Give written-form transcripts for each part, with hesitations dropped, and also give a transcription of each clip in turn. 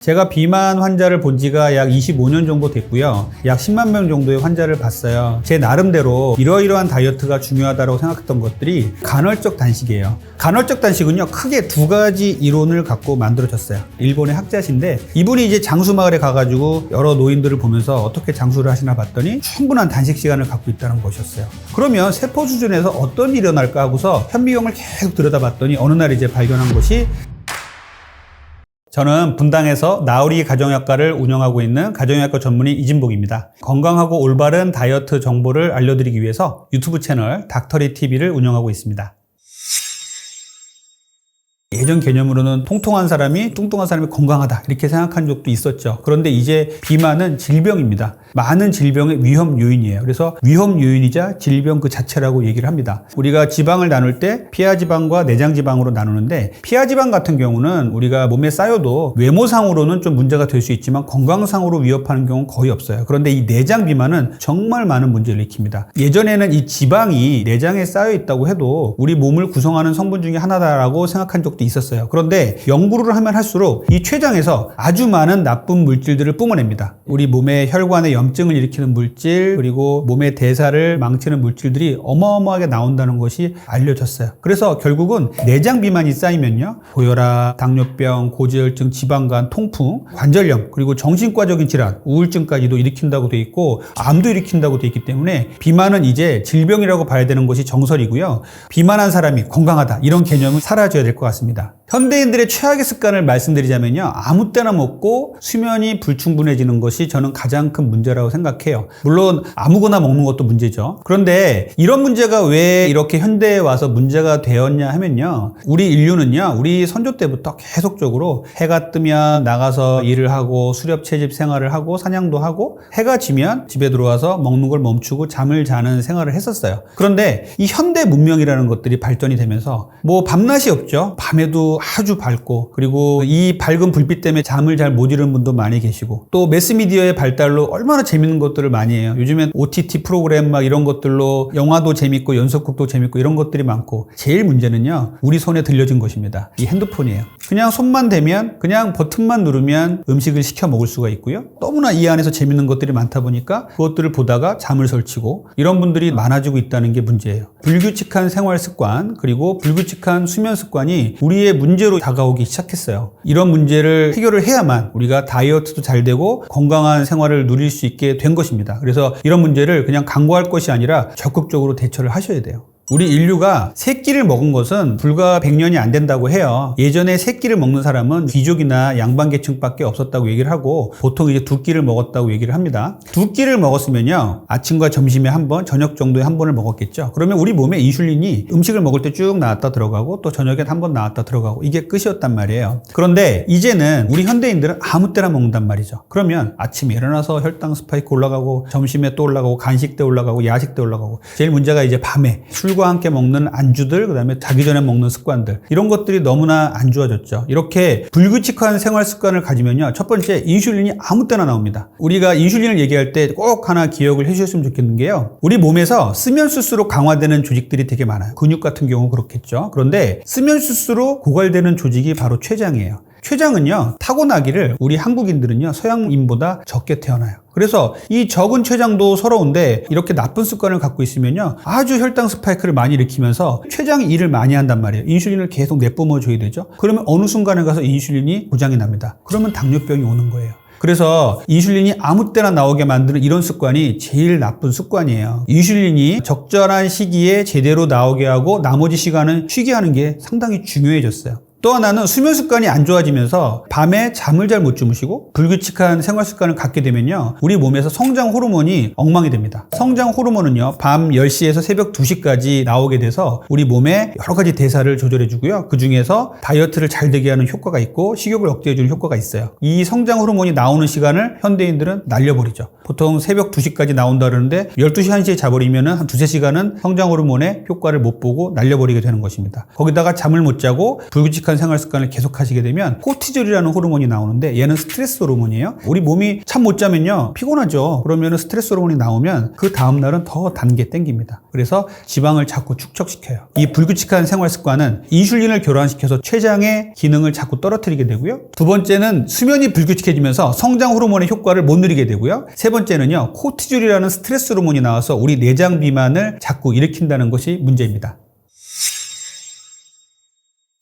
제가 비만 환자를 본 지가 약 25년 정도 됐고요. 약 10만 명 정도의 환자를 봤어요. 제 나름대로 이러이러한 다이어트가 중요하다고 생각했던 것들이 간헐적 단식이에요. 간헐적 단식은요, 크게 두 가지 이론을 갖고 만들어졌어요. 일본의 학자신데 이분이 이제 장수마을에 가가지고 여러 노인들을 보면서 어떻게 장수를 하시나 봤더니 충분한 단식 시간을 갖고 있다는 것이었어요. 그러면 세포 수준에서 어떤 일이 일어날까 하고서 현미경을 계속 들여다봤더니 어느 날 이제 발견한 것이, 저는 분당에서 나우리 가정의학과를 운영하고 있는 가정의학과 전문의 이진복입니다. 건강하고 올바른 다이어트 정보를 알려드리기 위해서 유튜브 채널 닥터리TV를 운영하고 있습니다. 예전 개념으로는 통통한 사람이 뚱뚱한 사람이 건강하다 이렇게 생각한 적도 있었죠. 그런데 이제 비만은 질병입니다. 많은 질병의 위험 요인이에요. 그래서 위험 요인이자 질병 그 자체라고 얘기를 합니다. 우리가 지방을 나눌 때 피하지방과 내장지방으로 나누는데, 피하지방 같은 경우는 우리가 몸에 쌓여도 외모상으로는 좀 문제가 될 수 있지만 건강상으로 위협하는 경우는 거의 없어요. 그런데 이 내장 비만은 정말 많은 문제를 일으킵니다. 예전에는 이 지방이 내장에 쌓여 있다고 해도 우리 몸을 구성하는 성분 중에 하나다라고 생각한 적도 있었어요. 그런데 연구를 하면 할수록 이 췌장에서 아주 많은 나쁜 물질들을 뿜어냅니다. 우리 몸의 혈관의 염증을 일으키는 물질, 그리고 몸의 대사를 망치는 물질들이 어마어마하게 나온다는 것이 알려졌어요. 그래서 결국은 내장 비만이 쌓이면요, 고혈압, 당뇨병, 고지혈증, 지방간, 통풍, 관절염, 그리고 정신과적인 질환, 우울증까지도 일으킨다고 돼 있고 암도 일으킨다고 돼 있기 때문에 비만은 이제 질병이라고 봐야 되는 것이 정설이고요. 비만한 사람이 건강하다 이런 개념은 사라져야 될 것 같습니다. 현대인들의 최악의 습관을 말씀드리자면요, 아무 때나 먹고 수면이 불충분해지는 것이 저는 가장 큰 문제라고 생각해요. 물론 아무거나 먹는 것도 문제죠. 그런데 이런 문제가 왜 이렇게 현대에 와서 문제가 되었냐 하면요, 우리 인류는요, 우리 선조 때부터 계속적으로 해가 뜨면 나가서 일을 하고 수렵 채집 생활을 하고 사냥도 하고, 해가 지면 집에 들어와서 먹는 걸 멈추고 잠을 자는 생활을 했었어요. 그런데 이 현대 문명이라는 것들이 발전이 되면서 뭐 밤낮이 없죠. 밤에도 아주 밝고, 그리고 이 밝은 불빛 때문에 잠을 잘 못 이루는 분도 많이 계시고, 또 매스미디어의 발달로 얼마나 재밌는 것들을 많이 해요. 요즘엔 OTT 프로그램 막 이런 것들로 영화도 재밌고 연속극도 재밌고 이런 것들이 많고, 제일 문제는요, 우리 손에 들려진 것입니다. 이 핸드폰이에요. 그냥 손만 대면, 그냥 버튼만 누르면 음식을 시켜 먹을 수가 있고요. 너무나 이 안에서 재밌는 것들이 많다 보니까 그것들을 보다가 잠을 설치고, 이런 분들이 많아지고 있다는 게 문제예요. 불규칙한 생활 습관, 그리고 불규칙한 수면 습관이 우리의 문제로 다가오기 시작했어요. 이런 문제를 해결을 해야만 우리가 다이어트도 잘 되고 건강한 생활을 누릴 수 있게 된 것입니다. 그래서 이런 문제를 그냥 간과할 것이 아니라 적극적으로 대처를 하셔야 돼요. 우리 인류가 세 끼를 먹은 것은 불과 100년이 안 된다고 해요. 예전에 세 끼를 먹는 사람은 귀족이나 양반계층밖에 없었다고 얘기를 하고, 보통 이제 두 끼를 먹었다고 얘기를 합니다. 두 끼를 먹었으면요, 아침과 점심에 한 번, 저녁 정도에 한 번을 먹었겠죠. 그러면 우리 몸에 인슐린이 음식을 먹을 때 쭉 나왔다 들어가고, 또 저녁에 한 번 나왔다 들어가고, 이게 끝이었단 말이에요. 그런데 이제는 우리 현대인들은 아무 때나 먹는단 말이죠. 그러면 아침에 일어나서 혈당 스파이크 올라가고, 점심에 또 올라가고, 간식 때 올라가고, 야식 때 올라가고, 제일 문제가 이제 밤에 술과 함께 먹는 안주들, 그 다음에 자기 전에 먹는 습관들, 이런 것들이 너무나 안 좋아졌죠. 이렇게 불규칙한 생활 습관을 가지면요, 첫 번째, 인슐린이 아무 때나 나옵니다. 우리가 인슐린을 얘기할 때 꼭 하나 기억을 해주셨으면 좋겠는 게요, 우리 몸에서 쓰면 쓸수록 강화되는 조직들이 되게 많아요. 근육 같은 경우 그렇겠죠. 그런데 쓰면 쓸수록 고갈되는 조직이 바로 췌장이에요. 췌장은요, 타고나기를 우리 한국인들은요, 서양인보다 적게 태어나요. 그래서 이 적은 췌장도 서러운데, 이렇게 나쁜 습관을 갖고 있으면요, 아주 혈당 스파이크를 많이 일으키면서 췌장이 일을 많이 한단 말이에요. 인슐린을 계속 내뿜어 줘야 되죠. 그러면 어느 순간에 가서 인슐린이 고장이 납니다. 그러면 당뇨병이 오는 거예요. 그래서 인슐린이 아무 때나 나오게 만드는 이런 습관이 제일 나쁜 습관이에요. 인슐린이 적절한 시기에 제대로 나오게 하고 나머지 시간은 쉬게 하는 게 상당히 중요해졌어요. 또 하나는 수면 습관이 안 좋아지면서 밤에 잠을 잘 못 주무시고 불규칙한 생활 습관을 갖게 되면요, 우리 몸에서 성장 호르몬이 엉망이 됩니다. 성장 호르몬은요, 밤 10시에서 새벽 2시까지 나오게 돼서 우리 몸에 여러 가지 대사를 조절해 주고요, 그 중에서 다이어트를 잘 되게 하는 효과가 있고 식욕을 억제해 주는 효과가 있어요. 이 성장 호르몬이 나오는 시간을 현대인들은 날려버리죠. 보통 새벽 2시까지 나온다 그러는데 12시 1시에 자버리면 한 2-3시간은 성장 호르몬의 효과를 못 보고 날려버리게 되는 것입니다. 거기다가 잠을 못 자고 불규칙한 불규칙한 생활 습관을 계속 하시게 되면 코티졸이라는 호르몬이 나오는데 얘는 스트레스 호르몬이에요. 우리 몸이 잠 못 자면요 피곤하죠. 그러면 스트레스 호르몬이 나오면 그 다음날은 더 단 게 땡깁니다. 그래서 지방을 자꾸 축적시켜요. 이 불규칙한 생활 습관은 인슐린을 교란시켜서 췌장의 기능을 자꾸 떨어뜨리게 되고요. 두 번째는 수면이 불규칙해지면서 성장 호르몬의 효과를 못 누리게 되고요. 세 번째는요, 코티졸이라는 스트레스 호르몬이 나와서 우리 내장 비만을 자꾸 일으킨다는 것이 문제입니다.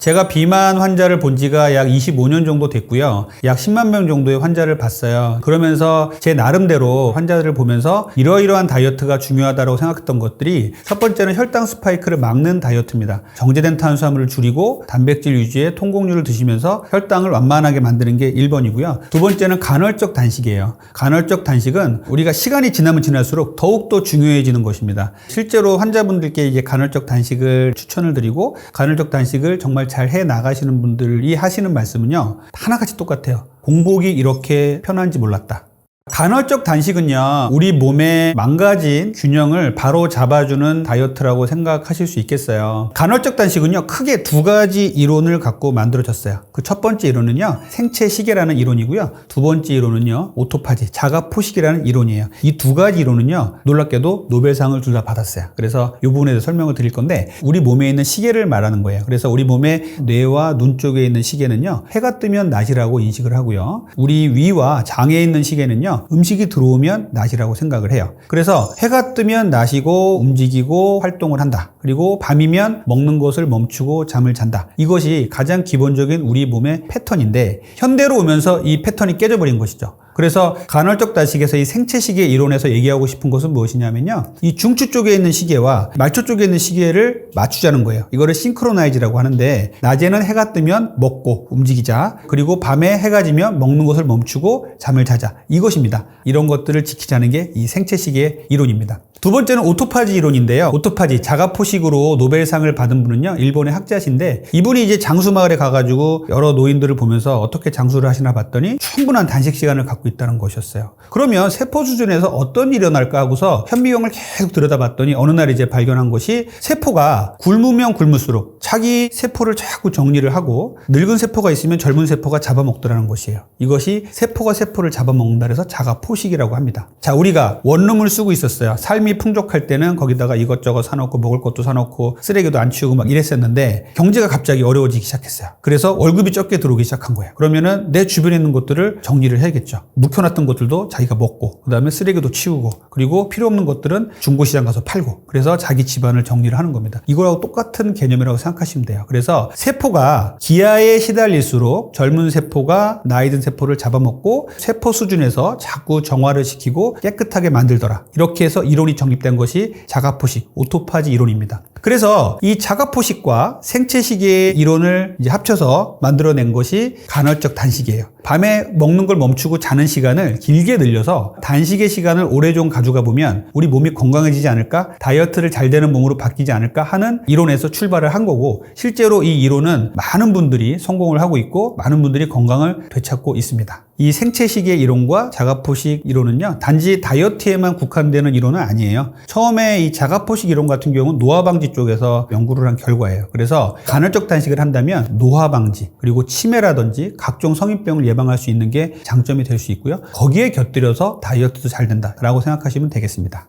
제가 비만 환자를 본 지가 약 25년 정도 됐고요. 약 10만 명 정도의 환자를 봤어요. 그러면서 제 나름대로 환자들을 보면서 이러이러한 다이어트가 중요하다고 생각했던 것들이, 첫 번째는 혈당 스파이크를 막는 다이어트입니다. 정제된 탄수화물을 줄이고 단백질 유지에 통곡류를 드시면서 혈당을 완만하게 만드는 게 1번이고요. 두 번째는 간헐적 단식이에요. 간헐적 단식은 우리가 시간이 지나면 지날수록 더욱더 중요해지는 것입니다. 실제로 환자분들께 이제 간헐적 단식을 추천을 드리고, 간헐적 단식을 정말 잘 해 나가시는 분들이 하시는 말씀은요, 하나같이 똑같아요. 공복이 이렇게 편한지 몰랐다. 간헐적 단식은요, 우리 몸의 망가진 균형을 바로 잡아주는 다이어트라고 생각하실 수 있겠어요. 간헐적 단식은요, 크게 두 가지 이론을 갖고 만들어졌어요. 그 첫 번째 이론은요, 생체 시계라는 이론이고요. 두 번째 이론은요, 오토파지, 자가 포식이라는 이론이에요. 이 두 가지 이론은요, 놀랍게도 노벨상을 둘 다 받았어요. 그래서 이 부분에 대해서 설명을 드릴 건데, 우리 몸에 있는 시계를 말하는 거예요. 그래서 우리 몸의 뇌와 눈 쪽에 있는 시계는요, 해가 뜨면 낮이라고 인식을 하고요. 우리 위와 장에 있는 시계는요, 음식이 들어오면 낮이라고 생각을 해요. 그래서 해가 뜨면 낮이고 움직이고 활동을 한다. 그리고 밤이면 먹는 것을 멈추고 잠을 잔다. 이것이 가장 기본적인 우리 몸의 패턴인데, 현대로 오면서 이 패턴이 깨져버린 것이죠. 그래서 간헐적 단식에서 이 생체시계 이론에서 얘기하고 싶은 것은 무엇이냐면요, 이 중추 쪽에 있는 시계와 말초 쪽에 있는 시계를 맞추자는 거예요. 이거를 싱크로나이즈라고 하는데, 낮에는 해가 뜨면 먹고 움직이자, 그리고 밤에 해가 지면 먹는 것을 멈추고 잠을 자자. 이것입니다. 이런 것들을 지키자는 게 이 생체시계 이론입니다. 두 번째는 오토파지 이론인데요. 오토파지, 자가포식으로 노벨상을 받은 분은요, 일본의 학자신데, 이분이 이제 장수마을에 가가지고 여러 노인들을 보면서 어떻게 장수를 하시나 봤더니 충분한 단식 시간을 갖고 있다는 것이었어요. 그러면 세포 수준에서 어떤 일이 일어날까 하고서 현미경을 계속 들여다봤더니 어느 날 이제 발견한 것이, 세포가 굶으면 굶을수록 자기 세포를 자꾸 정리를 하고 늙은 세포가 있으면 젊은 세포가 잡아먹더라는 것이에요. 이것이 세포가 세포를 잡아먹는다 해서 자가포식이라고 합니다. 자, 우리가 원룸을 쓰고 있었어요. 삶이 풍족할 때는 거기다가 이것저것 사놓고 먹을 것도 사놓고 쓰레기도 안 치우고 막 이랬었는데, 경제가 갑자기 어려워지기 시작했어요. 그래서 월급이 적게 들어오기 시작한 거예요. 그러면은 내 주변에 있는 것들을 정리를 해야겠죠. 묵혀놨던 것들도 자기가 먹고, 그 다음에 쓰레기도 치우고, 그리고 필요 없는 것들은 중고시장 가서 팔고, 그래서 자기 집안을 정리를 하는 겁니다. 이거하고 똑같은 개념이라고 생각하시면 돼요. 그래서 세포가 기아에 시달릴수록 젊은 세포가 나이 든 세포를 잡아먹고 세포 수준에서 자꾸 정화를 시키고 깨끗하게 만들더라. 이렇게 해서 이론이 정립된 것이 자가포식, 오토파지 이론입니다. 그래서 이 자가포식과 생체시계의 이론을 이제 합쳐서 만들어낸 것이 간헐적 단식이에요. 밤에 먹는 걸 멈추고 자는 시간을 길게 늘려서 단식의 시간을 오래 좀 가져가 보면 우리 몸이 건강해지지 않을까? 다이어트를 잘 되는 몸으로 바뀌지 않을까? 하는 이론에서 출발을 한 거고, 실제로 이 이론은 많은 분들이 성공을 하고 있고 많은 분들이 건강을 되찾고 있습니다. 이 생체시계 이론과 자가포식 이론은요, 단지 다이어트에만 국한되는 이론은 아니에요. 처음에 이 자가포식 이론 같은 경우는 노화방지 쪽에서 연구를 한 결과예요. 그래서 간헐적 단식을 한다면 노화방지, 그리고 치매라든지 각종 성인병을 예방할 수 있는 게 장점이 될 수 있고요. 거기에 곁들여서 다이어트도 잘 된다라고 생각하시면 되겠습니다.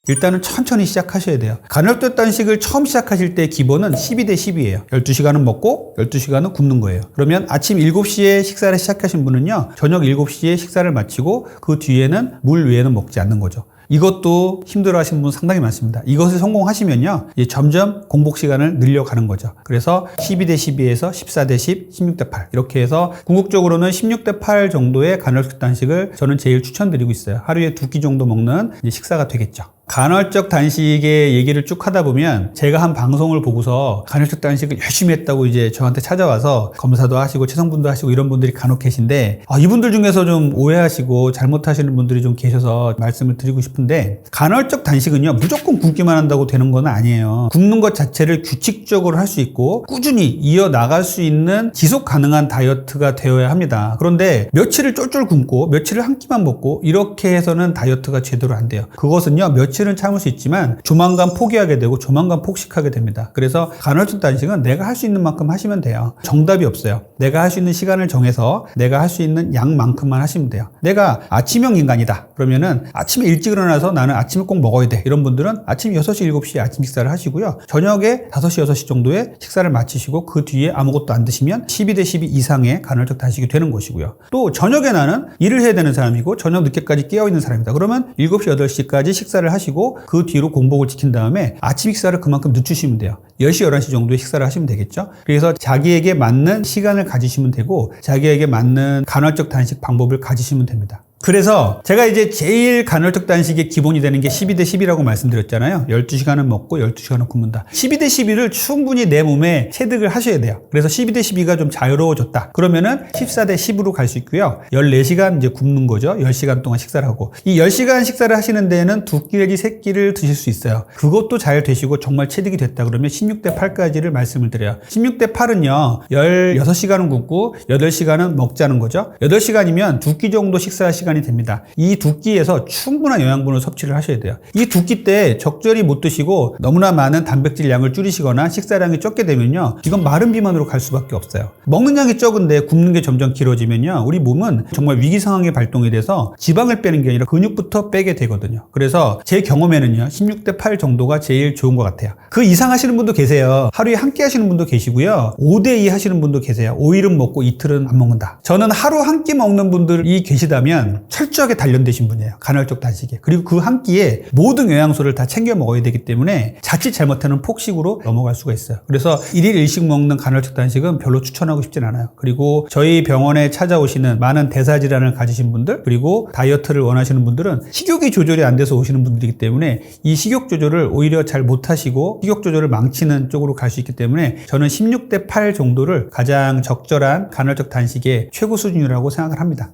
일단은 천천히 시작하셔야 돼요. 간헐적 단식을 처음 시작하실 때 기본은 12대 10이에요. 12시간은 먹고 12시간은 굶는 거예요. 그러면 아침 7시에 식사를 시작하신 분은요, 저녁 7시에 식사를 마치고 그 뒤에는 물 외에는 먹지 않는 거죠. 이것도 힘들어 하시는 분 상당히 많습니다. 이것을 성공하시면요, 이제 점점 공복 시간을 늘려가는 거죠. 그래서 12대 12에서 14대 10, 16대 8 이렇게 해서 궁극적으로는 16대 8 정도의 간헐적 단식을 저는 제일 추천드리고 있어요. 하루에 2끼 정도 먹는 이제 식사가 되겠죠. 간헐적 단식의 얘기를 쭉 하다 보면, 제가 한 방송을 보고서 간헐적 단식을 열심히 했다고 이제 저한테 찾아와서 검사도 하시고 체성분도 하시고 이런 분들이 간혹 계신데, 이분들 중에서 좀 오해하시고 잘못하시는 분들이 좀 계셔서 말씀을 드리고 싶은데, 간헐적 단식은요, 무조건 굶기만 한다고 되는 건 아니에요. 굶는 것 자체를 규칙적으로 할 수 있고 꾸준히 이어나갈 수 있는 지속 가능한 다이어트가 되어야 합니다. 그런데 며칠을 쫄쫄 굶고 며칠을 한 끼만 먹고 이렇게 해서는 다이어트가 제대로 안 돼요. 그것은요, 며칠 며칠은 참을 수 있지만 조만간 포기하게 되고 조만간 폭식하게 됩니다. 그래서 간헐적 단식은 내가 할 수 있는 만큼 하시면 돼요. 정답이 없어요. 내가 할 수 있는 시간을 정해서 내가 할 수 있는 양만큼만 하시면 돼요. 내가 아침형 인간이다. 그러면은 아침에 일찍 일어나서 나는 아침을 꼭 먹어야 돼. 이런 분들은 아침 6시, 7시에 아침 식사를 하시고요. 저녁에 5시, 6시 정도에 식사를 마치시고 그 뒤에 아무것도 안 드시면 12대 12 이상의 간헐적 단식이 되는 것이고요. 또 저녁에 나는 일을 해야 되는 사람이고 저녁 늦게까지 깨어있는 사람이다. 그러면 7시, 8시까지 식사를 하시고 그 뒤로 공복을 지킨 다음에 아침 식사를 그만큼 늦추시면 돼요. 10시, 11시 정도에 식사를 하시면 되겠죠. 그래서 자기에게 맞는 시간을 가지시면 되고 자기에게 맞는 간헐적 단식 방법을 가지시면 됩니다. 그래서 제가 이제 제일 간헐적 단식의 기본이 되는 게 12대 10이라고 말씀드렸잖아요. 12시간은 먹고 12시간은 굶는다. 12대 12를 충분히 내 몸에 체득을 하셔야 돼요. 그래서 12대 12가 좀 자유로워졌다. 그러면은 14대 10으로 갈 수 있고요. 14시간 이제 굶는 거죠. 10시간 동안 식사를 하고. 이 10시간 식사를 하시는 데에는 2끼 내지 3끼를 드실 수 있어요. 그것도 잘 되시고 정말 체득이 됐다 그러면 16대 8까지를 말씀을 드려요. 16대 8은요. 16시간은 굶고 8시간은 먹자는 거죠. 8시간이면 2끼 정도 식사 시간 이 됩니다. 이 두 끼에서 충분한 영양분을 섭취를 하셔야 돼요. 이 두 끼 때 적절히 못 드시고 너무나 많은 단백질 양을 줄이시거나 식사량이 적게 되면요. 이건 마른 비만으로 갈 수밖에 없어요. 먹는 양이 적은데 굶는 게 점점 길어지면요. 우리 몸은 정말 위기 상황에 발동이 돼서 지방을 빼는 게 아니라 근육부터 빼게 되거든요. 그래서 제 경험에는요. 16대 8 정도가 제일 좋은 것 같아요. 그 이상 하시는 분도 계세요. 하루에 한 끼 하시는 분도 계시고요. 5대 2 하시는 분도 계세요. 5일은 먹고 이틀은 안 먹는다. 저는 하루 한 끼 먹는 분들이 계시다면 철저하게 단련되신 분이에요. 간헐적 단식에. 그리고 그 한 끼에 모든 영양소를 다 챙겨 먹어야 되기 때문에 자칫 잘못하면 폭식으로 넘어갈 수가 있어요. 그래서 1일 1식 먹는 간헐적 단식은 별로 추천하고 싶진 않아요. 그리고 저희 병원에 찾아오시는 많은 대사질환을 가지신 분들 그리고 다이어트를 원하시는 분들은 식욕이 조절이 안 돼서 오시는 분들이기 때문에 이 식욕 조절을 오히려 잘 못하시고 식욕 조절을 망치는 쪽으로 갈 수 있기 때문에 저는 16대 8 정도를 가장 적절한 간헐적 단식의 최고 수준이라고 생각을 합니다.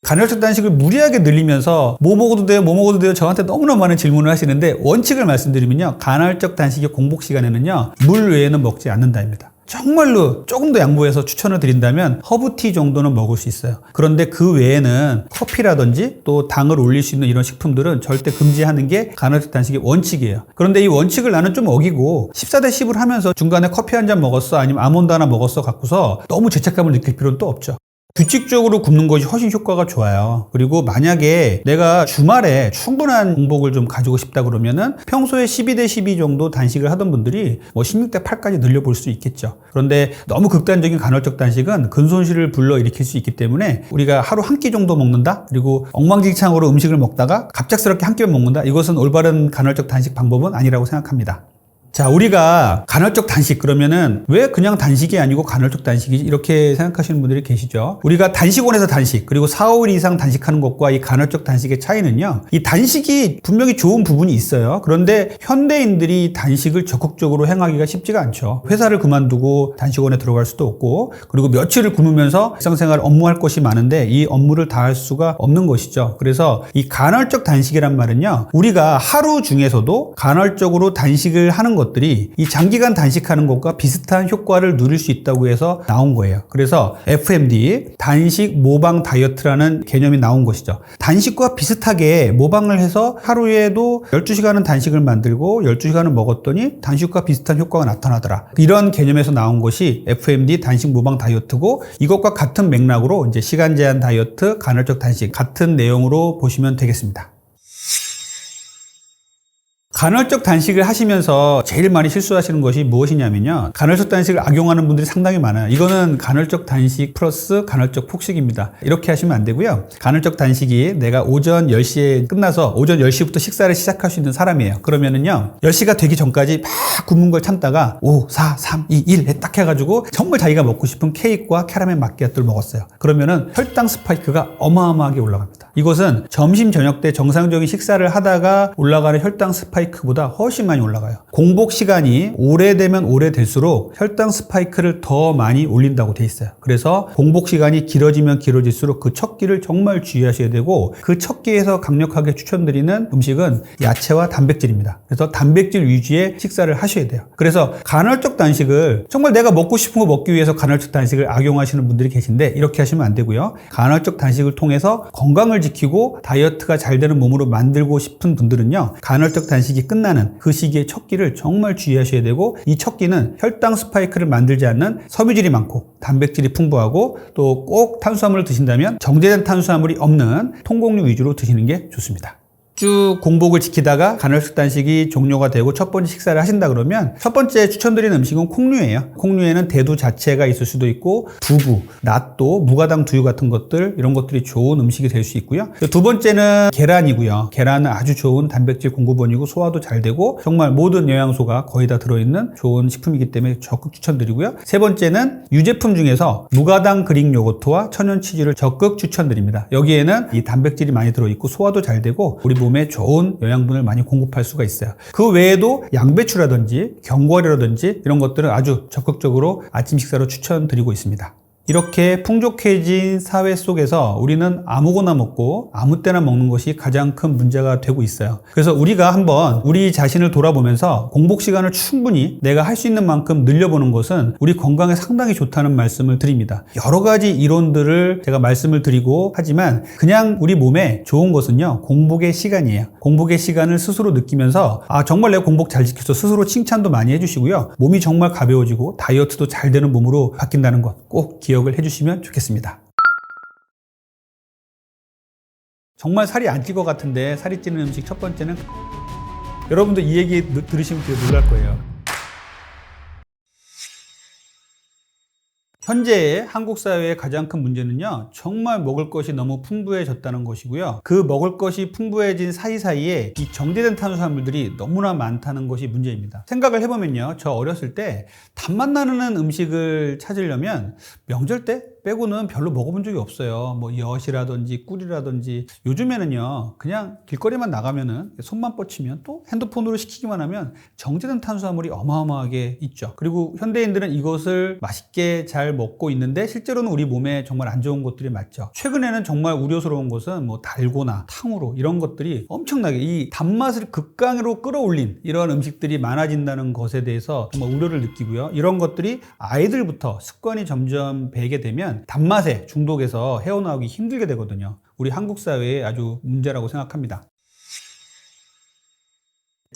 간헐적 단식을 무리하게 늘리면서 뭐 먹어도 돼요? 뭐 먹어도 돼요? 저한테 너무나 많은 질문을 하시는데 원칙을 말씀드리면요. 간헐적 단식의 공복 시간에는요. 물 외에는 먹지 않는다입니다. 정말로 조금 더 양보해서 추천을 드린다면 허브티 정도는 먹을 수 있어요. 그런데 그 외에는 커피라든지 또 당을 올릴 수 있는 이런 식품들은 절대 금지하는 게 간헐적 단식의 원칙이에요. 그런데 이 원칙을 나는 좀 어기고 14대 10을 하면서 중간에 커피 한 잔 먹었어 아니면 아몬드 하나 먹었어 갖고서 너무 죄책감을 느낄 필요는 또 없죠. 규칙적으로 굶는 것이 훨씬 효과가 좋아요. 그리고 만약에 내가 주말에 충분한 공복을 좀 가지고 싶다 그러면은 평소에 12대 12 정도 단식을 하던 분들이 뭐 16대 8까지 늘려볼 수 있겠죠. 그런데 너무 극단적인 간헐적 단식은 근손실을 불러일으킬 수 있기 때문에 우리가 하루 한 끼 정도 먹는다? 그리고 엉망진창으로 음식을 먹다가 갑작스럽게 한 끼만 먹는다? 이것은 올바른 간헐적 단식 방법은 아니라고 생각합니다. 자, 우리가 간헐적 단식 그러면은 왜 그냥 단식이 아니고 간헐적 단식이지? 이렇게 생각하시는 분들이 계시죠. 우리가 단식원에서 단식 그리고 4, 5일 이상 단식하는 것과 이 간헐적 단식의 차이는요. 이 단식이 분명히 좋은 부분이 있어요. 그런데 현대인들이 단식을 적극적으로 행하기가 쉽지가 않죠. 회사를 그만두고 단식원에 들어갈 수도 없고 그리고 며칠을 굶으면서 일상생활 업무할 것이 많은데 이 업무를 다 할 수가 없는 것이죠. 그래서 이 간헐적 단식이란 말은요. 우리가 하루 중에서도 간헐적으로 단식을 하는 것들이 이 장기간 단식하는 것과 비슷한 효과를 누릴 수 있다고 해서 나온 거예요. 그래서 FMD, 단식 모방 다이어트라는 개념이 나온 것이죠. 단식과 비슷하게 모방을 해서 하루에도 12시간은 단식을 만들고 12시간은 먹었더니 단식과 비슷한 효과가 나타나더라. 이런 개념에서 나온 것이 FMD 단식 모방 다이어트고 이것과 같은 맥락으로 이제 시간 제한 다이어트, 간헐적 단식 같은 내용으로 보시면 되겠습니다. 간헐적 단식을 하시면서 제일 많이 실수하시는 것이 무엇이냐면요. 간헐적 단식을 악용하는 분들이 상당히 많아요. 이거는 간헐적 단식 플러스 간헐적 폭식입니다. 이렇게 하시면 안 되고요. 간헐적 단식이 내가 오전 10시에 끝나서 오전 10시부터 식사를 시작할 수 있는 사람이에요. 그러면은요. 10시가 되기 전까지 막 굶는 걸 참다가 5, 4, 3, 2, 1 딱 해가지고 정말 자기가 먹고 싶은 케이크와 캐러멜 마키아토를 먹었어요. 그러면은 혈당 스파이크가 어마어마하게 올라갑니다. 이것은 점심, 저녁 때 정상적인 식사를 하다가 올라가는 혈당 스파이크 스파이크보다 훨씬 많이 올라가요. 공복 시간이 오래되면 오래될수록 혈당 스파이크를 더 많이 올린다고 돼 있어요. 그래서 공복 시간이 길어지면 길어질수록 그 첫 끼를 정말 주의하셔야 되고, 그 첫 끼에서 강력하게 추천드리는 음식은 야채와 단백질입니다. 그래서 단백질 위주의 식사를 하셔야 돼요. 그래서 간헐적 단식을 정말 내가 먹고 싶은 거 먹기 위해서 간헐적 단식을 악용하시는 분들이 계신데, 이렇게 하시면 안 되고요. 간헐적 단식을 통해서 건강을 지키고 다이어트가 잘 되는 몸으로 만들고 싶은 분들은요, 간헐적 단식이 끝나는 그 시기의 첫 끼를 정말 주의하셔야 되고, 이 첫 끼는 혈당 스파이크를 만들지 않는 섬유질이 많고 단백질이 풍부하고, 또 꼭 탄수화물을 드신다면 정제된 탄수화물이 없는 통곡류 위주로 드시는 게 좋습니다. 쭉 공복을 지키다가 간헐적 단식이 종료가 되고 첫 번째 식사를 하신다 그러면 첫 번째 추천드리는 음식은 콩류예요. 콩류에는 대두 자체가 있을 수도 있고, 두부, 낫또, 무가당 두유 같은 것들, 이런 것들이 좋은 음식이 될 수 있고요. 두 번째는 계란이고요. 계란은 아주 좋은 단백질 공급원이고 소화도 잘 되고 정말 모든 영양소가 거의 다 들어있는 좋은 식품이기 때문에 적극 추천드리고요. 세 번째는 유제품 중에서 무가당 그릭 요거트와 천연 치즈를 적극 추천드립니다. 여기에는 이 단백질이 많이 들어있고 소화도 잘 되고 우리 몸에 좋은 영양분을 많이 공급할 수가 있어요. 그 외에도 양배추라든지 견과류라든지 이런 것들은 아주 적극적으로 아침 식사로 추천드리고 있습니다. 이렇게 풍족해진 사회 속에서 우리는 아무거나 먹고 아무 때나 먹는 것이 가장 큰 문제가 되고 있어요. 그래서 우리가 한번 우리 자신을 돌아보면서 공복 시간을 충분히 내가 할 수 있는 만큼 늘려보는 것은 우리 건강에 상당히 좋다는 말씀을 드립니다. 여러 가지 이론들을 제가 말씀을 드리고 하지만 그냥 우리 몸에 좋은 것은요, 공복의 시간이에요. 공복의 시간을 스스로 느끼면서 정말 내가 공복 잘 지켰어, 스스로 칭찬도 많이 해주시고요. 몸이 정말 가벼워지고 다이어트도 잘 되는 몸으로 바뀐다는 것 꼭 기억을 해주시면 좋겠습니다. 정말 살이 안 찔 것 같은데 살이 찌는 음식 첫 번째는, 여러분도 이 얘기 들으시면 되게 놀랄 거예요. 현재의 한국 사회의 가장 큰 문제는요, 정말 먹을 것이 너무 풍부해졌다는 것이고요. 그 먹을 것이 풍부해진 사이사이에 이 정제된 탄수화물들이 너무나 많다는 것이 문제입니다. 생각을 해보면요, 저 어렸을 때 단맛 나는 음식을 찾으려면 명절 때 빼고는 별로 먹어본 적이 없어요. 뭐 엿이라든지 꿀이라든지. 요즘에는요, 그냥 길거리만 나가면은 손만 뻗치면 또 핸드폰으로 시키기만 하면 정제된 탄수화물이 어마어마하게 있죠. 그리고 현대인들은 이것을 맛있게 잘 먹고 있는데 실제로는 우리 몸에 정말 안 좋은 것들이 많죠. 최근에는 정말 우려스러운 것은 뭐 달고나, 탕후루 이런 것들이 엄청나게 이 단맛을 극강으로 끌어올린 이런 음식들이 많아진다는 것에 대해서 정말 우려를 느끼고요. 이런 것들이 아이들부터 습관이 점점 배게 되면 단맛에 중독해서 헤어나오기 힘들게 되거든요. 우리 한국 사회의 아주 문제라고 생각합니다.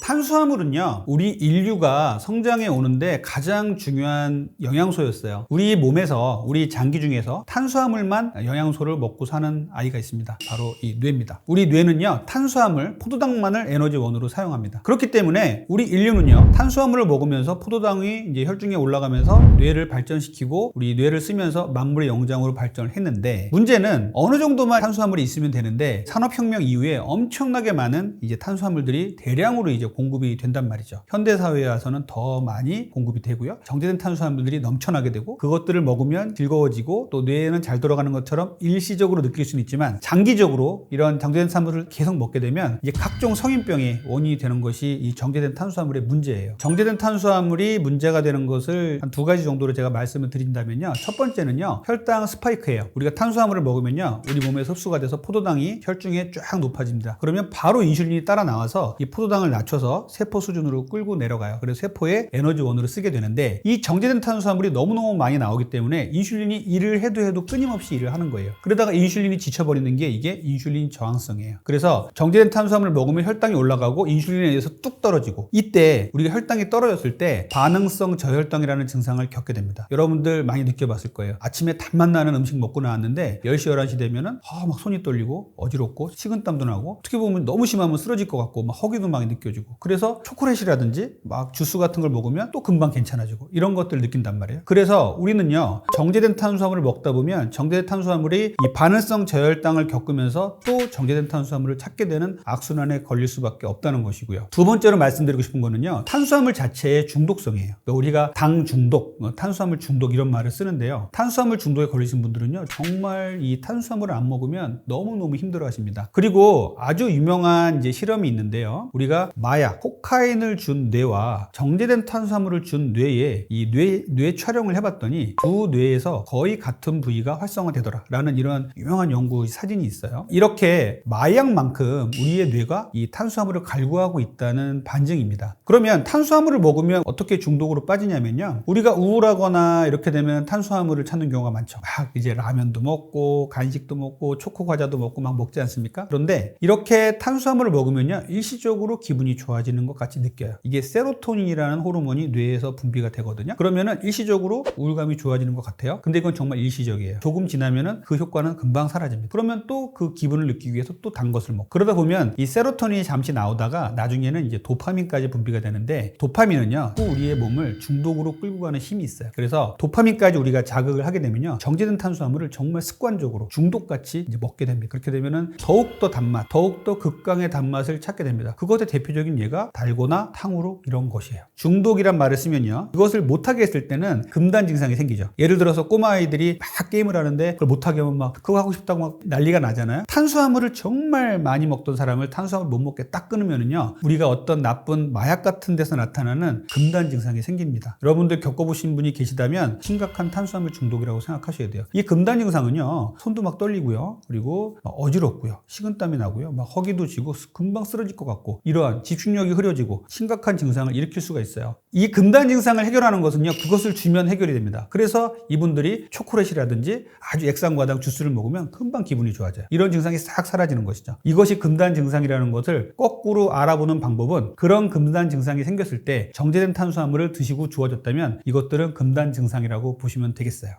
탄수화물은요, 우리 인류가 성장해 오는데 가장 중요한 영양소였어요. 우리 몸에서, 우리 장기 중에서 탄수화물만 영양소를 먹고 사는 아이가 있습니다. 바로 이 뇌입니다. 우리 뇌는요, 탄수화물, 포도당만을 에너지원으로 사용합니다. 그렇기 때문에 우리 인류는요, 탄수화물을 먹으면서 포도당이 이제 혈중에 올라가면서 뇌를 발전시키고 우리 뇌를 쓰면서 만물의 영장으로 발전을 했는데, 문제는 어느 정도만 탄수화물이 있으면 되는데 산업혁명 이후에 엄청나게 많은 이제 탄수화물들이 대량으로 이제 공급이 된단 말이죠. 현대사회에 와서는 더 많이 공급이 되고요. 정제된 탄수화물들이 넘쳐나게 되고, 그것들을 먹으면 즐거워지고 또 뇌에는 잘 돌아가는 것처럼 일시적으로 느낄 수는 있지만 장기적으로 이런 정제된 탄수화물을 계속 먹게 되면 이제 각종 성인병의 원인이 되는 것이 이 정제된 탄수화물의 문제예요. 정제된 탄수화물이 문제가 되는 것을 한 두 가지 정도로 제가 말씀을 드린다면요. 첫 번째는요, 혈당 스파이크예요. 우리가 탄수화물을 먹으면요, 우리 몸에 흡수가 돼서 포도당이 혈중에 쫙 높아집니다. 그러면 바로 인슐린이 따라 나와서 이 포도당을 낮춰서 세포 수준으로 끌고 내려가요. 그래서 세포의 에너지원으로 쓰게 되는데, 이 정제된 탄수화물이 너무너무 많이 나오기 때문에 인슐린이 일을 해도 끊임없이 일을 하는 거예요. 그러다가 인슐린이 지쳐버리는 게 이게 인슐린 저항성이에요. 그래서 정제된 탄수화물을 먹으면 혈당이 올라가고 인슐린에 의해서 뚝 떨어지고, 이때 우리가 혈당이 떨어졌을 때 반응성 저혈당이라는 증상을 겪게 됩니다. 여러분들 많이 느껴봤을 거예요. 아침에 단맛 나는 음식 먹고 나왔는데 10시, 11시 되면은 막 손이 떨리고 어지럽고 식은땀도 나고, 어떻게 보면 너무 심하면 쓰러질 것 같고 막 허기도 막 느껴지고, 그래서 초콜릿이라든지 막 주스 같은 걸 먹으면 또 금방 괜찮아지고, 이런 것들을 느낀단 말이에요. 그래서 우리는요, 정제된 탄수화물을 먹다 보면 정제된 탄수화물이 이 반응성 저혈당을 겪으면서 또 정제된 탄수화물을 찾게 되는 악순환에 걸릴 수밖에 없다는 것이고요. 두 번째로 말씀드리고 싶은 거는요, 탄수화물 자체의 중독성이에요. 그러니까 우리가 당 중독, 탄수화물 중독 이런 말을 쓰는데요, 탄수화물 중독에 걸리신 분들은요, 정말 이 탄수화물을 안 먹으면 너무너무 힘들어 하십니다. 그리고 아주 유명한 이제 실험이 있는데요, 우리가 마약, 코카인을 준 뇌와 정제된 탄수화물을 준 뇌에 이 뇌 촬영을 해봤더니 두 뇌에서 거의 같은 부위가 활성화되더라 라는 이런 유명한 연구 사진이 있어요. 이렇게 마약만큼 우리의 뇌가 이 탄수화물을 갈구하고 있다는 반증입니다. 그러면 탄수화물을 먹으면 어떻게 중독으로 빠지냐면요, 우리가 우울하거나 이렇게 되면 탄수화물을 찾는 경우가 많죠. 막 이제 라면도 먹고 간식도 먹고 초코 과자도 먹고 막 먹지 않습니까? 그런데 이렇게 탄수화물을 먹으면요, 일시적으로 기분이 좋아지는 것 같이 느껴요. 이게 세로토닌이라는 호르몬이 뇌에서 분비가 되거든요. 그러면은 일시적으로 우울감이 좋아지는 것 같아요. 근데 이건 정말 일시적이에요. 조금 지나면은 그 효과는 금방 사라집니다. 그러면 또 그 기분을 느끼기 위해서 또 단 것을 먹고, 그러다 보면 이 세로토닌이 잠시 나오다가 나중에는 이제 도파민까지 분비가 되는데, 도파민은요 또 우리의 몸을 중독으로 끌고 가는 힘이 있어요. 그래서 도파민까지 우리가 자극을 하게 되면요, 정제된 탄수화물을 정말 습관적으로 중독같이 이제 먹게 됩니다. 그렇게 되면은 더욱더 단맛, 더욱더 극강의 단맛을 찾게 됩니다. 그것의 대표적인 예가 달고나 탕후루 이런 것이에요. 중독이란 말을 쓰면요, 그것을 못하게 했을 때는 금단 증상이 생기죠. 예를 들어서 꼬마아이들이 막 게임을 하는데 그걸 못하게 하면 막 그거 하고 싶다고 막 난리가 나잖아요. 탄수화물을 정말 많이 먹던 사람을 탄수화물 못 먹게 딱 끊으면은요, 우리가 어떤 나쁜 마약 같은 데서 나타나는 금단 증상이 생깁니다. 여러분들 겪어보신 분이 계시다면 심각한 탄수화물 중독이라고 생각하셔야 돼요. 이 금단 증상은요, 손도 막 떨리고요, 그리고 어지럽고요, 식은땀이 나고요, 막 허기도 지고 금방 쓰러질 것 같고, 이러한 집중력이 흐려지고 심각한 증상을 일으킬 수가 있어요. 이 금단 증상을 해결하는 것은요, 그것을 주면 해결이 됩니다. 그래서 이분들이 초콜릿이라든지 아주 액상과당 주스를 먹으면 금방 기분이 좋아져요. 이런 증상이 싹 사라지는 것이죠. 이것이 금단 증상이라는 것을 거꾸로 알아보는 방법은, 그런 금단 증상이 생겼을 때 정제된 탄수화물을 드시고 좋아졌다면 이것들은 금단 증상이라고 보시면 되겠어요.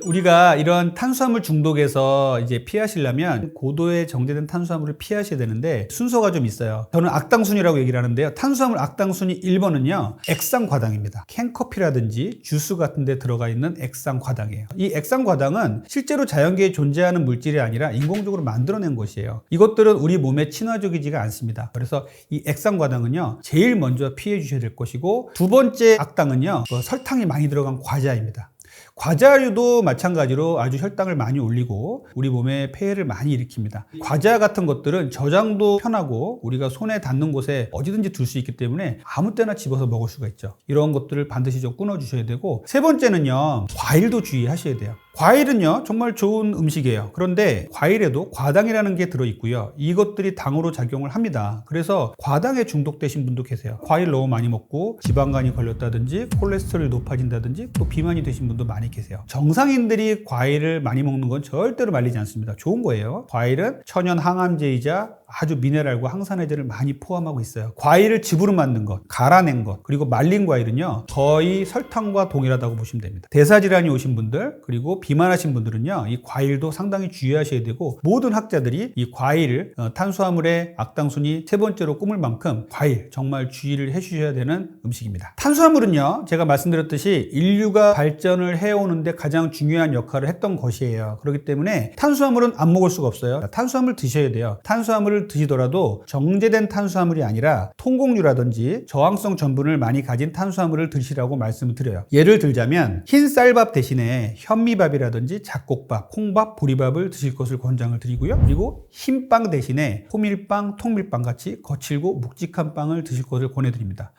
우리가 이런 탄수화물 중독에서 이제 피하시려면 고도의 정제된 탄수화물을 피하셔야 되는데, 순서가 좀 있어요. 저는 악당순이라고 얘기를 하는데요, 탄수화물 악당순위 1번은요 액상과당입니다. 캔커피라든지 주스 같은 데 들어가 있는 액상과당이에요. 이 액상과당은 실제로 자연계에 존재하는 물질이 아니라 인공적으로 만들어낸 것이에요. 이것들은 우리 몸에 친화적이지가 않습니다. 그래서 이 액상과당은요 제일 먼저 피해 주셔야 될 것이고, 두 번째 악당은요 설탕이 많이 들어간 과자입니다. 과자류도 마찬가지로 아주 혈당을 많이 올리고 우리 몸에 폐해를 많이 일으킵니다. 과자 같은 것들은 저장도 편하고 우리가 손에 닿는 곳에 어디든지 둘 수 있기 때문에 아무 때나 집어서 먹을 수가 있죠. 이런 것들을 반드시 좀 끊어 주셔야 되고, 세 번째는요 과일도 주의하셔야 돼요. 과일은요 정말 좋은 음식이에요. 그런데 과일에도 과당이라는 게 들어있고요, 이것들이 당으로 작용을 합니다. 그래서 과당에 중독되신 분도 계세요. 과일 너무 많이 먹고 지방간이 걸렸다든지 콜레스테롤이 높아진다든지 또 비만이 되신 분도 많이 계세요. 정상인들이 과일을 많이 먹는 건 절대로 말리지 않습니다. 좋은 거예요. 과일은 천연 항암제이자 아주 미네랄과 항산화제를 많이 포함하고 있어요. 과일을 즙으로 만든 것, 갈아낸 것, 그리고 말린 과일은요 거의 설탕과 동일하다고 보시면 됩니다. 대사질환이 오신 분들, 그리고 비만하신 분들은요 이 과일도 상당히 주의하셔야 되고, 모든 학자들이 이 과일을 탄수화물의 악당순위 세 번째로 꼽을 만큼 과일 정말 주의를 해주셔야 되는 음식입니다. 탄수화물은요 제가 말씀드렸듯이 인류가 발전을 해오는데 가장 중요한 역할을 했던 것이에요. 그렇기 때문에 탄수화물은 안 먹을 수가 없어요. 탄수화물 드셔야 돼요. 탄수화물을 드시더라도 정제된 탄수화물이 아니라 통곡류라든지 저항성 전분을 많이 가진 탄수화물을 드시라고 말씀을 드려요. 예를 들자면 흰 쌀밥 대신에 현미밥이라든지 잡곡밥, 콩밥, 보리밥을 드실 것을 권장을 드리고요. 그리고 흰빵 대신에 호밀빵, 통밀빵 같이 거칠고 묵직한 빵을 드실 것을 권해드립니다.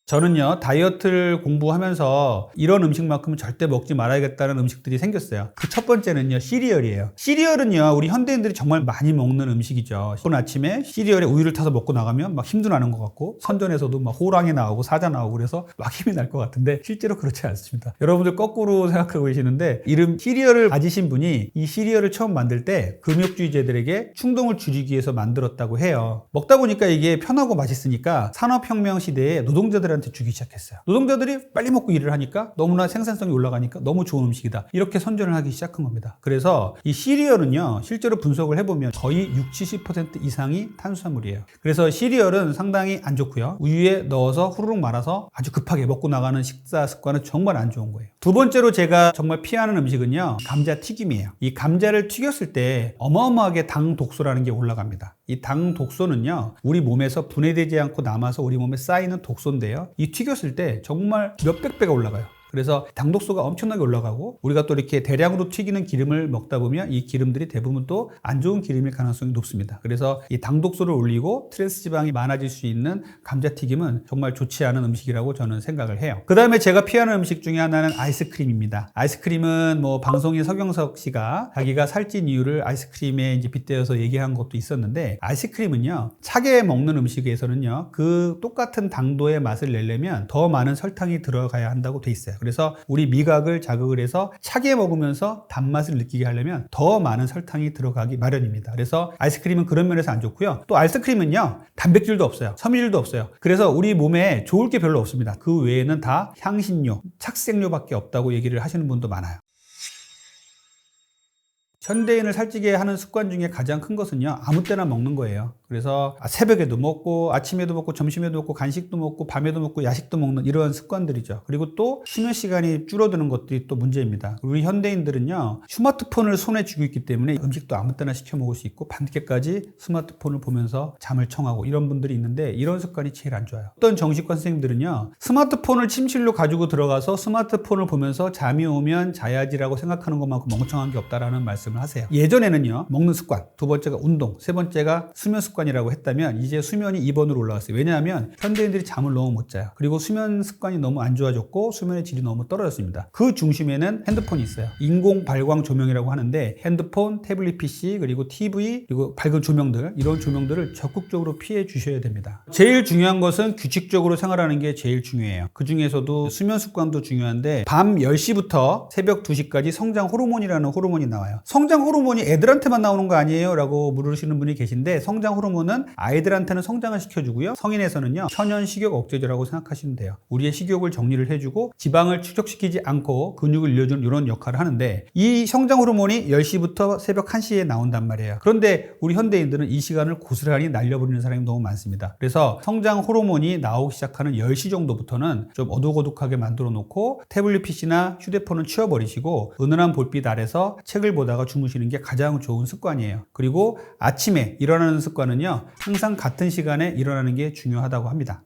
저는요 다이어트를 공부하면서 이런 음식만큼은 절대 먹지 말아야겠다는 음식들이 생겼어요. 그 첫 번째는요 시리얼이에요. 시리얼은요 우리 현대인들이 정말 많이 먹는 음식이죠. 오늘 아침에 시리얼에 우유를 타서 먹고 나가면 막 힘도 나는 것 같고, 선전에서도 막 호랑이 나오고 사자 나오고 그래서 막 힘이 날 것 같은데 실제로 그렇지 않습니다. 여러분들 거꾸로 생각하고 계시는데, 이름 시리얼을 가지신 분이 이 시리얼을 처음 만들 때 금욕주의자들에게 충동을 줄이기 위해서 만들었다고 해요. 먹다 보니까 이게 편하고 맛있으니까 산업혁명 시대에 노동자들한테 주기 시작했어요. 노동자들이 빨리 먹고 일을 하니까 너무나 생산성이 올라가니까 너무 좋은 음식이다, 이렇게 선전을 하기 시작한 겁니다. 그래서 이 시리얼은요 실제로 분석을 해보면 거의 60-70% 이상이 탄수화물이에요. 그래서 시리얼은 상당히 안 좋고요, 우유에 넣어서 후루룩 말아서 아주 급하게 먹고 나가는 식사 습관은 정말 안 좋은 거예요. 두 번째로 제가 정말 피하는 음식은요 감자튀김이에요. 이 감자를 튀겼을 때 어마어마하게 당 독소라는 게 올라갑니다. 이 당 독소는요 우리 몸에서 분해되지 않고 남아서 우리 몸에 쌓이는 독소인데요, 이 튀겼을 때 정말 몇백 배가 올라가요. 그래서 당독소가 엄청나게 올라가고 우리가 또 이렇게 대량으로 튀기는 기름을 먹다 보면 이 기름들이 대부분 또 안 좋은 기름일 가능성이 높습니다. 그래서 이 당독소를 올리고 트랜스 지방이 많아질 수 있는 감자튀김은 정말 좋지 않은 음식이라고 저는 생각을 해요. 그 다음에 제가 피하는 음식 중에 하나는 아이스크림입니다. 아이스크림은 뭐 방송인 서경석 씨가 자기가 살찐 이유를 아이스크림에 이제 빗대어서 얘기한 것도 있었는데, 아이스크림은요 차게 먹는 음식에서는요 그 똑같은 당도의 맛을 내려면 더 많은 설탕이 들어가야 한다고 돼 있어요. 그래서 우리 미각을 자극을 해서 차게 먹으면서 단맛을 느끼게 하려면 더 많은 설탕이 들어가기 마련입니다. 그래서 아이스크림은 그런 면에서 안 좋고요. 또 아이스크림은요 단백질도 없어요. 섬유질도 없어요. 그래서 우리 몸에 좋을 게 별로 없습니다. 그 외에는 다 향신료, 착색료밖에 없다고 얘기를 하시는 분도 많아요. 현대인을 살찌게 하는 습관 중에 가장 큰 것은요 아무 때나 먹는 거예요. 그래서 새벽에도 먹고 아침에도 먹고 점심에도 먹고 간식도 먹고 밤에도 먹고 야식도 먹는 이런 습관들이죠. 그리고 또 수면 시간이 줄어드는 것들이 또 문제입니다. 우리 현대인들은요 스마트폰을 손에 쥐고 있기 때문에 음식도 아무 때나 시켜 먹을 수 있고 밤늦게까지 스마트폰을 보면서 잠을 청하고 이런 분들이 있는데, 이런 습관이 제일 안 좋아요. 어떤 정신과 선생님들은요 스마트폰을 침실로 가지고 들어가서 스마트폰을 보면서 잠이 오면 자야지라고 생각하는 것만큼 멍청한 게 없다라는 말씀을 하세요. 예전에는요 먹는 습관, 두 번째가 운동, 세 번째가 수면 습관이라고 했다면 이제 수면이 2번으로 올라갔어요. 왜냐하면 현대인들이 잠을 너무 못 자요. 그리고 수면 습관이 너무 안 좋아졌고 수면의 질이 너무 떨어졌습니다. 그 중심에는 핸드폰이 있어요. 인공 발광 조명이라고 하는데 핸드폰, 태블릿 PC, 그리고 TV, 그리고 밝은 조명들, 이런 조명들을 적극적으로 피해 주셔야 됩니다. 제일 중요한 것은 규칙적으로 생활하는 게 제일 중요해요. 그 중에서도 수면 습관도 중요한데, 밤 10시부터 새벽 2시까지 성장 호르몬이라는 호르몬이 나와요. 성장 호르몬이 애들한테만 나오는 거 아니에요? 라고 물으시는 분이 계신데, 성장 호르몬은 아이들한테는 성장을 시켜주고요 성인에서는요 천연 식욕 억제제라고 생각하시면 돼요. 우리의 식욕을 정리를 해주고 지방을 축적시키지 않고 근육을 늘려주는 이런 역할을 하는데, 이 성장 호르몬이 10시부터 새벽 1시에 나온단 말이에요. 그런데 우리 현대인들은 이 시간을 고스란히 날려버리는 사람이 너무 많습니다. 그래서 성장 호르몬이 나오기 시작하는 10시 정도부터는 좀 어둑어둑하게 만들어 놓고 태블릿 PC나 휴대폰은 치워버리시고 은은한 볼빛 아래서 책을 보다가 주무시는 게 가장 좋은 습관이에요. 그리고 아침에 일어나는 습관은요 항상 같은 시간에 일어나는 게 중요하다고 합니다.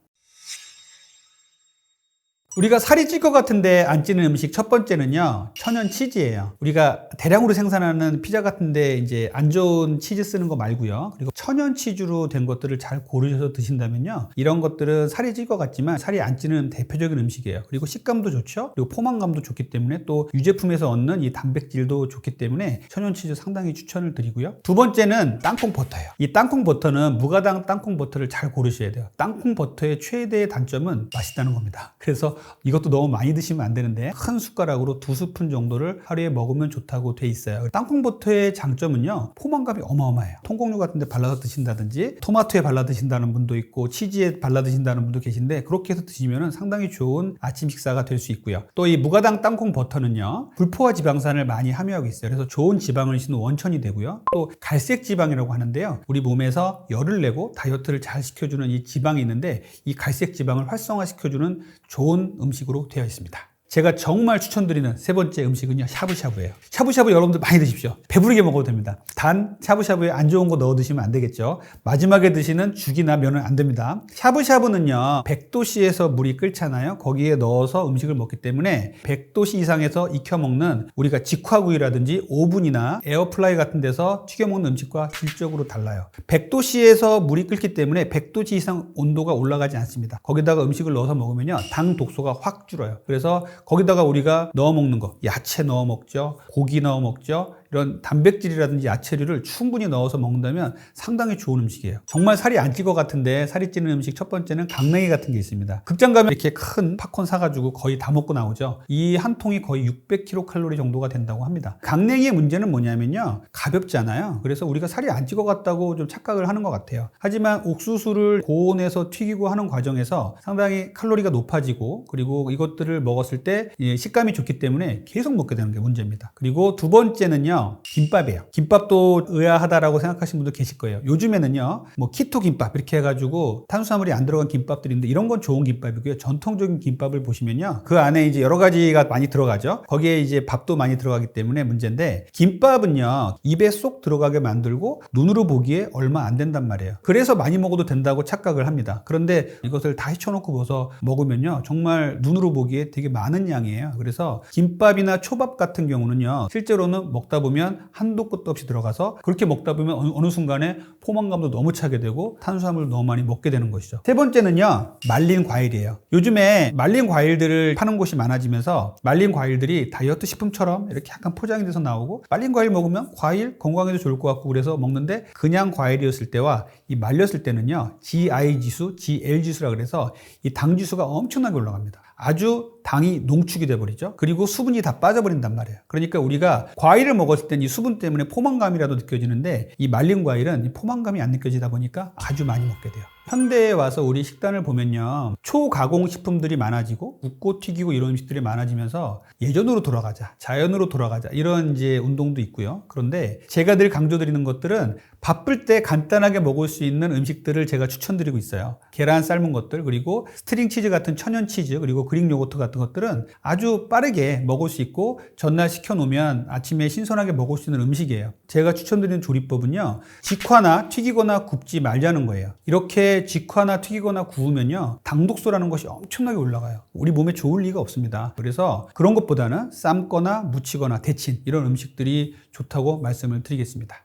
우리가 살이 찔 것 같은데 안 찌는 음식 첫 번째는요 천연 치즈예요. 우리가 대량으로 생산하는 피자 같은데 이제 안 좋은 치즈 쓰는 거 말고요, 그리고 천연 치즈로 된 것들을 잘 고르셔서 드신다면요 이런 것들은 살이 찔 것 같지만 살이 안 찌는 대표적인 음식이에요. 그리고 식감도 좋죠. 그리고 포만감도 좋기 때문에 또 유제품에서 얻는 이 단백질도 좋기 때문에 천연 치즈 상당히 추천을 드리고요. 두 번째는 땅콩 버터예요. 이 땅콩 버터는 무가당 땅콩 버터를 잘 고르셔야 돼요. 땅콩 버터의 최대의 단점은 맛있다는 겁니다. 그래서 이것도 너무 많이 드시면 안 되는데 큰 숟가락으로 2스푼 정도를 하루에 먹으면 좋다고 돼 있어요. 땅콩버터의 장점은요 포만감이 어마어마해요. 통곡류 같은 데 발라서 드신다든지 토마토에 발라 드신다는 분도 있고 치즈에 발라 드신다는 분도 계신데, 그렇게 해서 드시면 상당히 좋은 아침 식사가 될 수 있고요. 또 이 무가당 땅콩버터는요 불포화 지방산을 많이 함유하고 있어요. 그래서 좋은 지방을 싣는 원천이 되고요. 또 갈색 지방이라고 하는데요 우리 몸에서 열을 내고 다이어트를 잘 시켜주는 이 지방이 있는데, 이 갈색 지방을 활성화시켜주는 좋은 음식으로 되어 있습니다. 제가 정말 추천드리는 세 번째 음식은요 샤브샤브예요. 샤브샤브 여러분들 많이 드십시오. 배부르게 먹어도 됩니다. 단 샤브샤브에 안 좋은 거 넣어 드시면 안 되겠죠. 마지막에 드시는 죽이나 면은 안 됩니다. 샤브샤브는요 100도씨에서 물이 끓잖아요. 거기에 넣어서 음식을 먹기 때문에 100도씨 이상에서 익혀 먹는 우리가 직화구이라든지 오븐이나 에어프라이 같은 데서 튀겨 먹는 음식과 질적으로 달라요. 100도씨에서 물이 끓기 때문에 100도씨 이상 온도가 올라가지 않습니다. 거기다가 음식을 넣어서 먹으면요 당 독소가 확 줄어요. 그래서 거기다가 우리가 넣어 먹는 거, 야채 넣어 먹죠, 고기 넣어 먹죠, 이런 단백질이라든지 야채류를 충분히 넣어서 먹는다면 상당히 좋은 음식이에요. 정말 살이 안 찔 것 같은데 살이 찌는 음식 첫 번째는 강냉이 같은 게 있습니다. 극장 가면 이렇게 큰 팝콘 사가지고 거의 다 먹고 나오죠. 이 한 통이 거의 600kcal 정도가 된다고 합니다. 강냉이의 문제는 뭐냐면요 가볍잖아요. 그래서 우리가 살이 안 찔 것 같다고 좀 착각을 하는 것 같아요. 하지만 옥수수를 고온에서 튀기고 하는 과정에서 상당히 칼로리가 높아지고, 그리고 이것들을 먹었을 때 식감이 좋기 때문에 계속 먹게 되는 게 문제입니다. 그리고 두 번째는요 뭐냐면요, 김밥이에요. 김밥도 의아하다라고 생각하시는 분도 계실 거예요. 요즘에는요, 뭐 키토 김밥 이렇게 해가지고 탄수화물이 안 들어간 김밥들이 있는데 이런 건 좋은 김밥이고요. 전통적인 김밥을 보시면요, 그 안에 이제 여러 가지가 많이 들어가죠. 거기에 이제 밥도 많이 들어가기 때문에 문제인데, 김밥은요 입에 쏙 들어가게 만들고 눈으로 보기에 얼마 안 된단 말이에요. 그래서 많이 먹어도 된다고 착각을 합니다. 그런데 이것을 다 헤쳐놓고 벗어 먹으면요, 정말 눈으로 보기에 되게 많은 양이에요. 그래서 김밥이나 초밥 같은 경우는요, 실제로는 먹다 보면 한도 끝도 없이 들어가서, 그렇게 먹다 보면 어느 순간에 포만감도 너무 차게 되고 탄수화물을 너무 많이 먹게 되는 것이죠. 세 번째는요, 말린 과일이에요. 요즘에 말린 과일들을 파는 곳이 많아지면서 말린 과일들이 다이어트 식품처럼 이렇게 약간 포장이 돼서 나오고, 말린 과일 먹으면 과일 건강에도 좋을 것 같고 그래서 먹는데, 그냥 과일이었을 때와 이 말렸을 때는요, GI 지수, GL 지수라 그래서 이 당 지수가 엄청나게 올라갑니다. 아주 당이 농축이 돼버리죠. 그리고 수분이 다 빠져버린단 말이에요. 그러니까 우리가 과일을 먹었을 땐 이 수분 때문에 포만감이라도 느껴지는데, 이 말린 과일은 이 포만감이 안 느껴지다 보니까 아주 많이 먹게 돼요. 현대에 와서 우리 식단을 보면요, 초가공 식품들이 많아지고 굽고 튀기고 이런 음식들이 많아지면서 예전으로 돌아가자, 자연으로 돌아가자, 이런 이제 운동도 있고요. 그런데 제가 늘 강조드리는 것들은 바쁠 때 간단하게 먹을 수 있는 음식들을 제가 추천드리고 있어요. 계란 삶은 것들, 그리고 스트링 치즈 같은 천연 치즈, 그리고 그릭 요거트 같은 것들은 아주 빠르게 먹을 수 있고 전날 식혀놓으면 아침에 신선하게 먹을 수 있는 음식이에요. 제가 추천드리는 조리법은요, 직화나 튀기거나 굽지 말자는 거예요. 이렇게 직화나 튀기거나 구우면요, 당독소라는 것이 엄청나게 올라가요. 우리 몸에 좋을 리가 없습니다. 그래서 그런 것보다는 삶거나 무치거나 데친 이런 음식들이 좋다고 말씀을 드리겠습니다.